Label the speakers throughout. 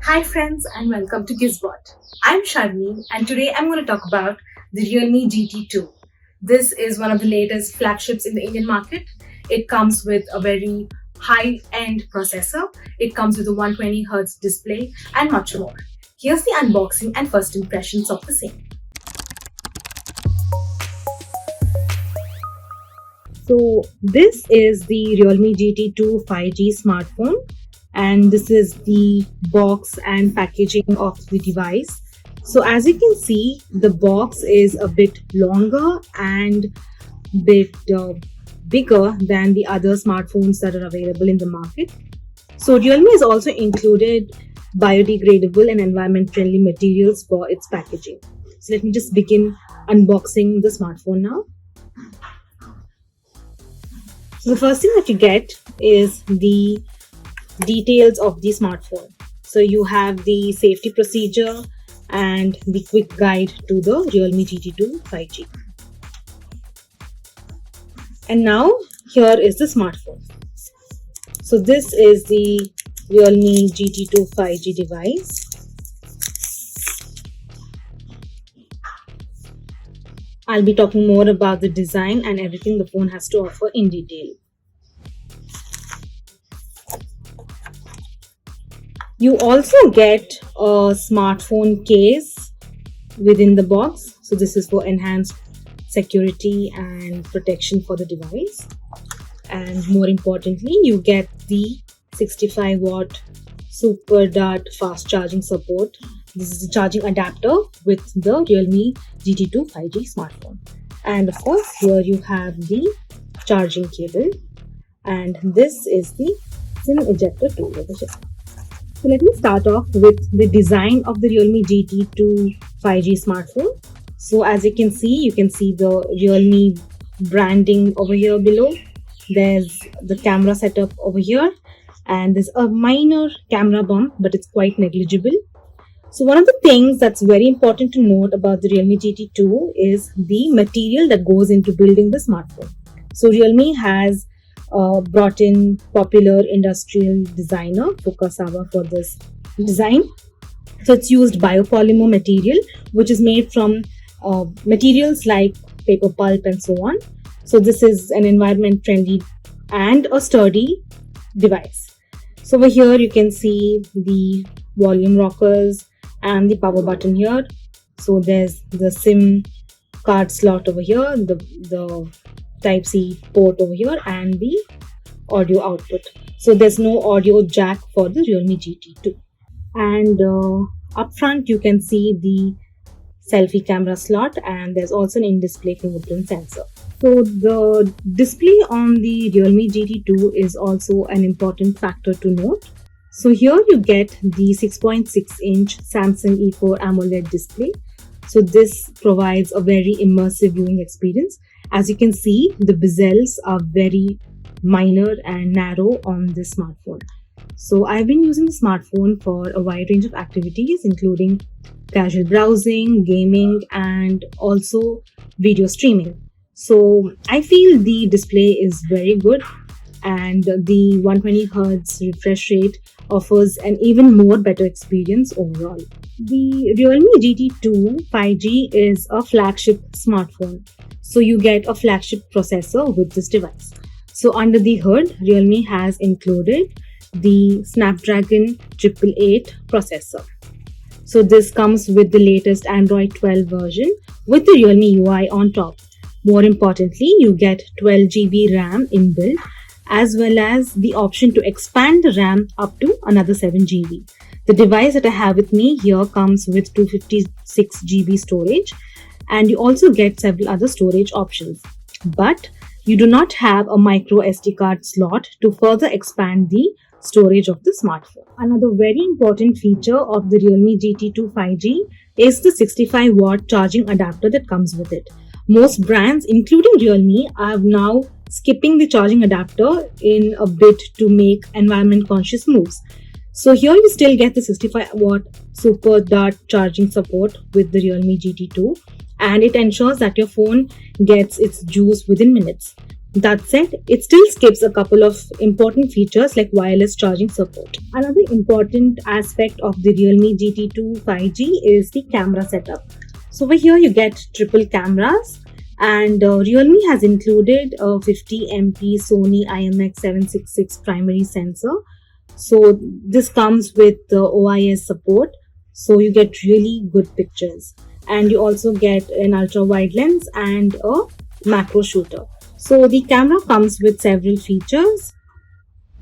Speaker 1: Hi friends and welcome to Gizbot. I'm Sharmi and today I'm going to talk about the Realme GT2. This is one of the latest flagships in the Indian market. It comes with a very high-end processor. It comes with a 120Hz display and much more. Here's the unboxing and first impressions of the same. So this is the Realme GT2 5G smartphone. And this is the box and packaging of the device. So as you can see, the box is a bit longer and bit bigger than the other smartphones that are available in the market. So Realme has also included biodegradable and environment friendly materials for its packaging. So let me just begin unboxing the smartphone now. So the first thing that you get is the details of the smartphone. So you have the safety procedure and the quick guide to the Realme GT2 5G. And now here is the smartphone. So this is the Realme GT2 5G device. I'll be talking more about the design and everything the phone has to offer in detail. You also get a smartphone case within the box. So this is for enhanced security and protection for the device. And more importantly, you get the 65-watt Super Dart fast charging support. This is a charging adapter with the Realme GT2 5G smartphone. And of course, here you have the charging cable. And this is the SIM ejector tool over here. So let me start off with the design of the Realme GT2 5G smartphone. So as you can see the Realme branding over here below. There's the camera setup over here and there's a minor camera bump, but it's quite negligible. So one of the things that's very important to note about the Realme GT2 is the material that goes into building the smartphone. So Realme has brought in popular industrial designer Fukasawa for this design. So it's used biopolymer material, which is made from materials like paper pulp and so on. So this is an environment friendly and a sturdy device. So over here you can see the volume rockers and the power button here. So there's the SIM card slot over here, the Type-C port over here and the audio output. So there's no audio jack for the Realme GT2. And up front you can see the selfie camera slot and there's also an in-display fingerprint sensor. So the display on the Realme GT2 is also an important factor to note. So here you get the 6.6-inch Samsung E4 AMOLED display. So this provides a very immersive viewing experience. As you can see, the bezels are very minor and narrow on this smartphone. So I've been using the smartphone for a wide range of activities, including casual browsing, gaming, and also video streaming. So I feel the display is very good and the 120Hz refresh rate offers an even more better experience overall. The Realme GT2 5G is a flagship smartphone. So you get a flagship processor with this device. So under the hood, Realme has included the Snapdragon 888 processor. So this comes with the latest Android 12 version with the Realme UI on top. More importantly, you get 12GB RAM inbuilt as well as the option to expand the RAM up to another 7GB. The device that I have with me here comes with 256GB storage and you also get several other storage options. But you do not have a micro SD card slot to further expand the storage of the smartphone. Another very important feature of the Realme GT2 5G is the 65-watt charging adapter that comes with it. Most brands, including Realme, are now skipping the charging adapter in a bid to make environment conscious moves. So here you still get the 65-watt Super Dart charging support with the Realme GT2 and it ensures that your phone gets its juice within minutes. That said, it still skips a couple of important features like wireless charging support. Another important aspect of the Realme GT2 5G is the camera setup. So over here you get triple cameras, and Realme has included a 50MP Sony IMX766 primary sensor. So this comes with the OIS support, so you get really good pictures, and you also get an ultra wide lens and a macro shooter. So the camera comes with several features.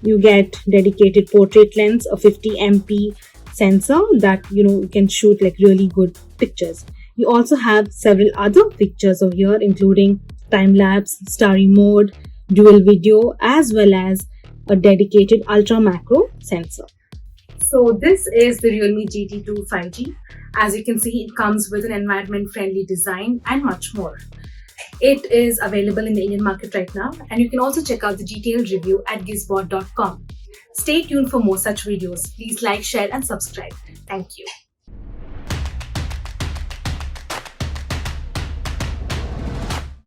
Speaker 1: You get dedicated portrait lens, a 50MP sensor that you can shoot like really good pictures. You also have several other features over here, including time lapse, starry mode, dual video, as well as a dedicated ultra macro sensor. So this is the Realme GT2 5G. As you can see, it comes with an environment friendly design and much more. It is available in the Indian market right now, and you can also check out the detailed review at gizbot.com. Stay tuned for more such videos. Please like, share and subscribe. Thank you.